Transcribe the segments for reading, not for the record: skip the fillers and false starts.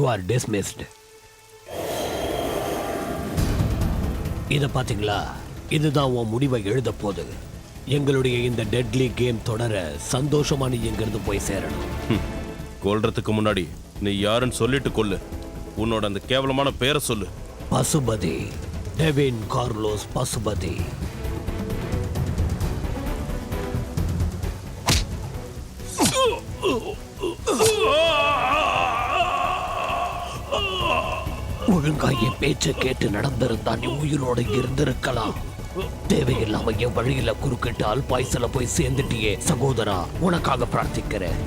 You are dismissed. இத பாத்தீங்களா? இதுதான் உன் முடிவை எழுத போது. எங்களுடைய இந்த டெட்லி கேம் தொடர சந்தோஷமா நீ எங்கிருந்து போய் சேரணும். கொல்றதுக்கு முன்னாடி நீ யாருன்னு சொல்லிட்டு கொல்லு. உன்னோட அந்த கேவலமான பேரை சொல்லு. Pasupathi, Devine Carlos Pasupathi. ஒழுங்கா என் பேச்சை கேட்டு நடந்திருந்தா நீ உயிரோட இருந்திருக்கலாம். தேவையில்லாம என் வழியில குறுக்கிட்டு அல்பாய்ஸ்ல போய் சேர்ந்துட்டியே சகோதரா, உனக்காக பிரார்த்திக்கிறேன்.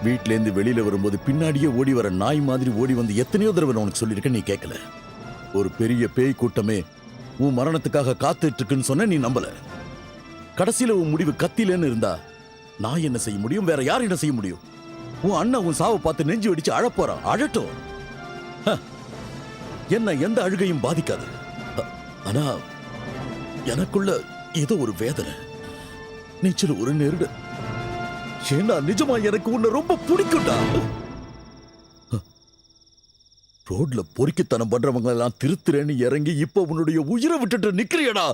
வீட்ல இருந்து வெளியில வரும்போது பின்னாடியே ஓடி வர நாய் மாதிரி ஓடி வந்து எத்தனையோ தடவை நான் உனக்கு சொல்லியிருக்கேன், நீ கேட்கல. ஒரு பெரிய பேய் கூட்டமே உன் மரணத்துக்காக காத்துட்டு இருக்குன்னு சொன்ன, நீ நம்பல. கடைசியில உன் முடிவு கத்திலன்னு இருந்தா நான் என்ன செய்ய முடியும்? வேற யார் என்ன செய்ய முடியும்? உன் அண்ணன் உன் சாவை பார்த்து நெஞ்சு வெடிச்சு அழப்போறான். அழட்டும், என்ன எந்த அழுகையும் பாதிக்காது. ஆனா எனக்குள்ள ஏதோ ஒரு வேதனை, நீச்சல் ஒரு நெருடு. ஏன்னா நிஜமா எனக்கு உன்னை ரொம்ப பிடிக்கும்டா. ரோட்ல பொறுக்கித்தனம் பண்றவங்க எல்லாம் திருத்துறேன்னு இறங்கி இப்ப உன்னுடைய உயிரை விட்டுட்டு நிக்கிறியடா.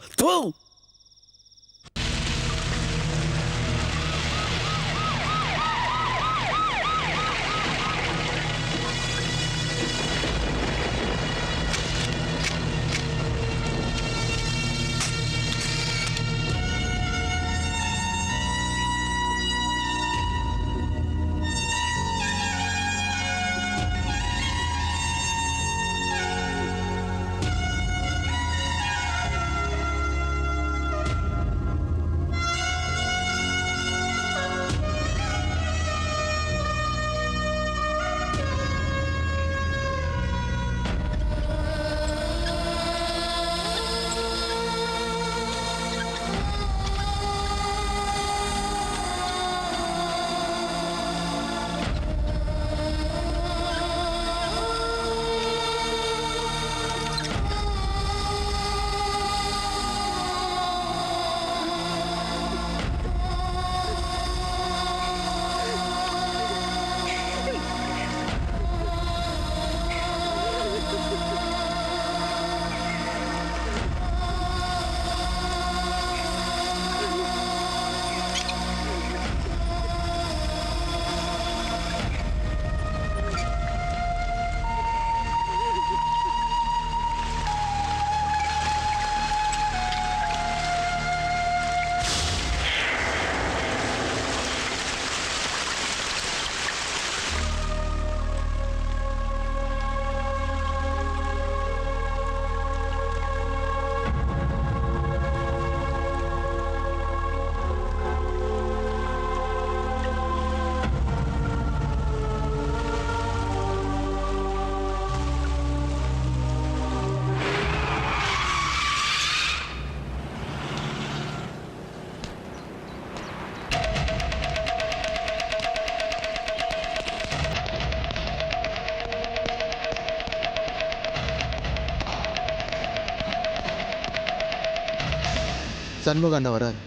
சண்முக அண்ணா வராரு.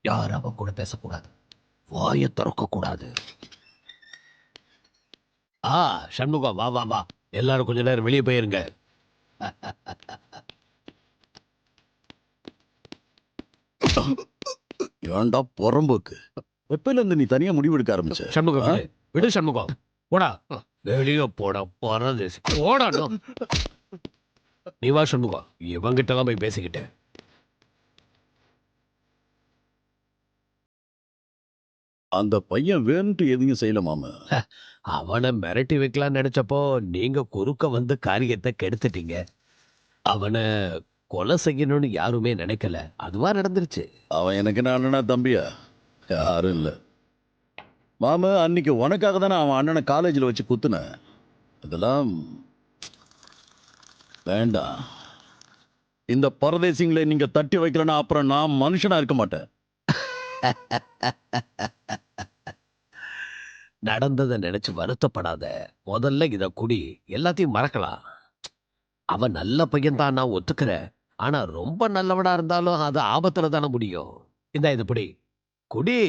யார் அவ கூட பேசக்கூடாது, வாயை திறக்க கூடாது. சண்முகம் வா வா வா, எல்லாரும் கொஞ்ச நேரம் வெளியே போயிருங்க. ஏன்டா புறம்போக்கு, எப்பல இருந்து நீ தனியா முடிவெடுக்க ஆரம்பிச்ச? சண்முகம் விடு சண்முகம், போடா வெளியே போடா பரதேசி, போடா. நீ வா சண்முகம், இவங்கிட்ட தான் போய் பேசிக்கிட்டேன். அந்த பையன் வேணுட்டு எதையும் செய்யல மாமா. அவனை மிரட்டி வைக்கலாம்னு நினைச்சப்போ நீங்க குறுக்க வந்து காரியத்தை கெடுத்துட்டீங்க. அவனை கொலை செய்யணும்னு யாருமே நினைக்கல, அதுவா நடந்துருச்சு. அவன் எனக்கு என்ன அண்ணனா தம்பியா? யாரும் இல்லை மாமா. அன்னைக்கு உனக்காக தானே அவன் அண்ணனை காலேஜில் வச்சு குத்துனேன். அதெல்லாம் வேண்டாம். இந்த பரதேசிங்களை நீங்க தட்டி வைக்கலன்னா அப்புறம் நான் மனுஷனா இருக்க மாட்டேன். நடந்ததை நினைச்சு வருத்தப்படாத. முதல்ல இத குடி, எல்லாத்தையும் மறக்கலாம். அவன் நல்ல பையன் தான், நான் ஒத்துக்கிறேன். ஆனா ரொம்ப நல்லவனா இருந்தாலும் அது ஆபத்துல தானே முடியும். இந்த இது பிடி, குடி.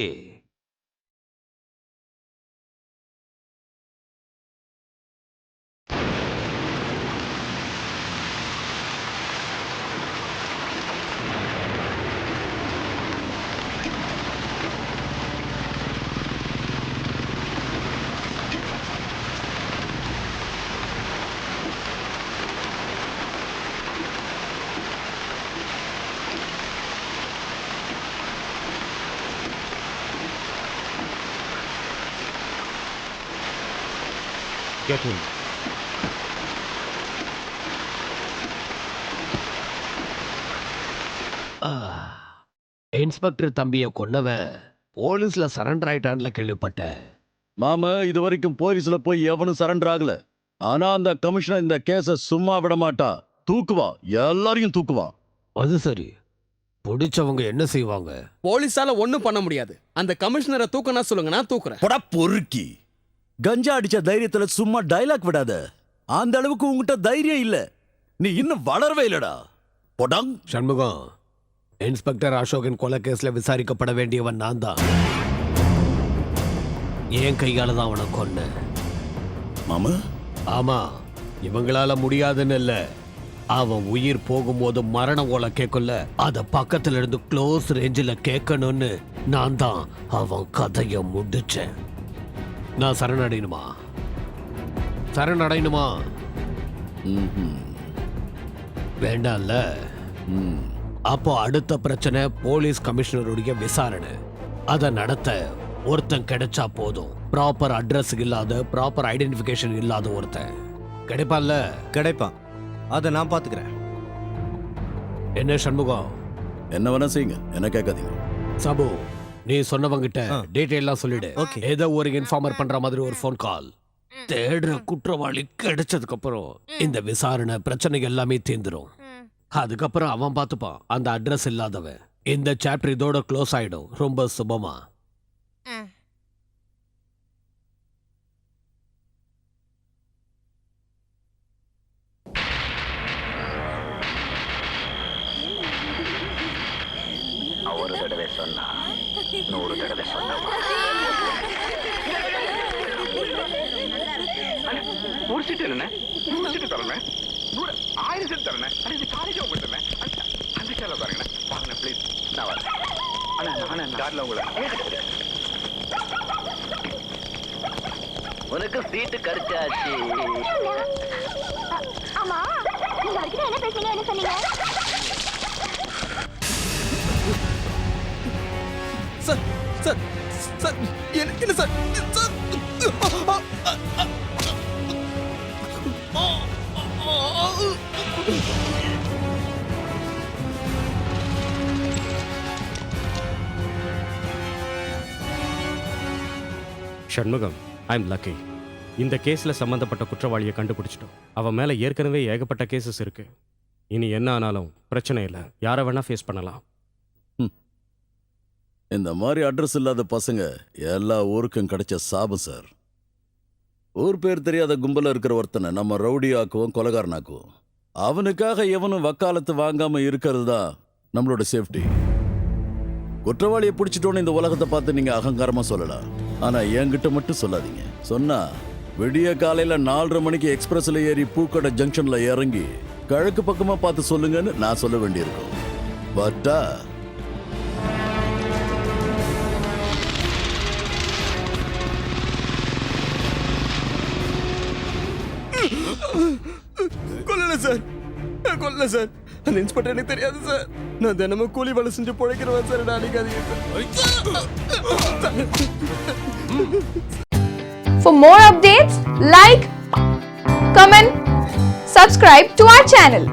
Get in. ஆ, இன்ஸ்பெக்டர் தம்பியை கொன்னவன் போலீஸ்ல சரண்டர் ஆயிட்டான்ல கேள்விப்பட்டேன். மாமா, இது வரைக்கும் போலீஸ்ல போய் எவனும் சரண்டர் ஆகல. ஆனா அந்த கமிஷனர் இந்த கேஸ சும்மா விட மாட்டா. தூக்குவா, எல்லாரையும் தூக்குவா. அது சரி, பிடிச்சவங்க என்ன செய்வாங்க? போலீஸால ஒண்ணும் பண்ண முடியாது. அந்த கமிஷனரை தூக்கனா சொல்லுங்க, நான் தூக்குறேன். போடா பொறுக்கி. கஞ்சா அடிச்ச தைரியத்துல சும்மா டைலாக் விடாத. அந்த அளவுக்கு உங்ககிட்ட தைரியம் இல்ல. நீ இன்னும் வளரவே இல்லடா. போடாங். சண்முகம், இன்ஸ்பெக்டர் அசோகன் கொலை கேஸ்ல விசாரிக்கப்பட வேண்டியவன் நான் தான். என் கையால தான் அவனை கொன்னேன். மாமா, ஆமா, இவங்களால முடியாதுன்னு இல்ல. அவன் உயிர் போகும்போது மரண ஓலை கேட்கல, அத பக்கத்துல இருந்து க்ளோஸ் ரேஞ்சில் கேட்கணும்னு நான் தான் அவன் கதைய முடிச்சேன். நான் சரணடையணுமா? சரணடையணுமா? வேண்டாம்ல. அப்போ அடுத்த பிரச்சனை போலீஸ் கமிஷனருடைய விசாரணை. அதை நடத்த ஒருத்தன் கிடைச்சா போதும். ப்ராப்பர் அட்ரஸ் இல்லாத, ப்ராப்பர் ஐடென்டிஃபிகேஷன் இல்லாத ஒருத்தன் கிடைப்பான்ல? கிடைப்பான். அதை நான் பாத்துக்கிறேன். என்ன சண்முகம்? என்ன வேணா செய்யுங்க, என்ன கேட்காதீங்க. சபு, நீ சொன்னவங்கிட்ட டீட்டெயிலாம் சொல்லிடு. Okay. ஏதோ ஒரு இன்ஃபார்மர் பண்ற மாதிரி ஒரு ஃபோன் கால். தேடுற குற்றவாளி கிடைச்சதுக்கு அப்புறம் இந்த விசாரணை பிரச்சனை எல்லாமே தீர்ந்துரும். அதுக்கப்புறம் அவன் பார்த்துப்பான். அந்த அட்ரஸ் இல்லாதவன். இந்த சாப்டர் இதோட க்ளோஸ் ஆயிடும். ரொம்ப சுபமா. ஒரு தடவை சொன்னா 100 தடவை சொன்னமா. ஒரு சீட்டு இல்லைண்ணே, 100 சீட்டு தரேண்ணே, 1000 சீட்டு தரேண்ணே. இது காலேஜ் போட்டுறேன். அந்த சேரில் பாருங்கண்ணே, வாங்கண்ணே ப்ளீஸ். நான் வரேன் அண்ணா. நானே காரில் உங்களை உனக்கு சீட்டு கிடைச்சாச்சு. ஆமா, நீங்க வரைக்கும் என்ன பேசுனீங்க, என்ன சொன்னீங்க? சார் சார் சார், என்ன sir? Shanmugam, I am lucky. இந்த கேஸ்ல சம்பந்தப்பட்ட குற்றவாளியை கண்டுபிடிச்சிட்டோம். அவன் மேல ஏற்கனவே ஏகப்பட்ட கேசஸ் இருக்கு. இனி என்ன ஆனாலும் பிரச்சனை இல்லை, யாரை வேணா ஃபேஸ் பண்ணலாம். இந்த மாதிரி அட்ரஸ் இல்லாத பசங்க எல்லா ஊருக்கும் கிடைச்ச சாபம் சார். ஊர் பேர் தெரியாத கும்பல இருக்கிற ஒருத்தனை நம்ம ரவுடி ஆக்குவோம், கொலகாரனாக்குவோம். அவனுக்காக எவனும் வக்காலத்து வாங்காம இருக்கிறது தான் நம்மளோட சேஃப்டி. குற்றவாளியை பிடிச்சிட்டோன்னு இந்த உலகத்தை பார்த்து நீங்க அகங்காரமா சொல்லலாம். ஆனா என்கிட்ட மட்டும் சொல்லாதீங்க. சொன்னா விடிய காலையில 4:30 மணிக்கு எக்ஸ்பிரஸ்ல ஏறி பூக்கடை ஜங்ஷன்ல இறங்கி கிழக்கு பக்கமா பார்த்து சொல்லுங்கன்னு நான் சொல்ல வேண்டியிருக்கும். பட்டா கொல்லல சார், கொல்லல சார். அந்த இன்ஸ்பெக்டர் எனக்கு தெரியாது சார். நான் தினமும் கூலி வேலை செஞ்சு பிழைக்கிறவன் சார். என்ன அடிக்காதீங்க sir. For more updates, like, comment, subscribe to our channel.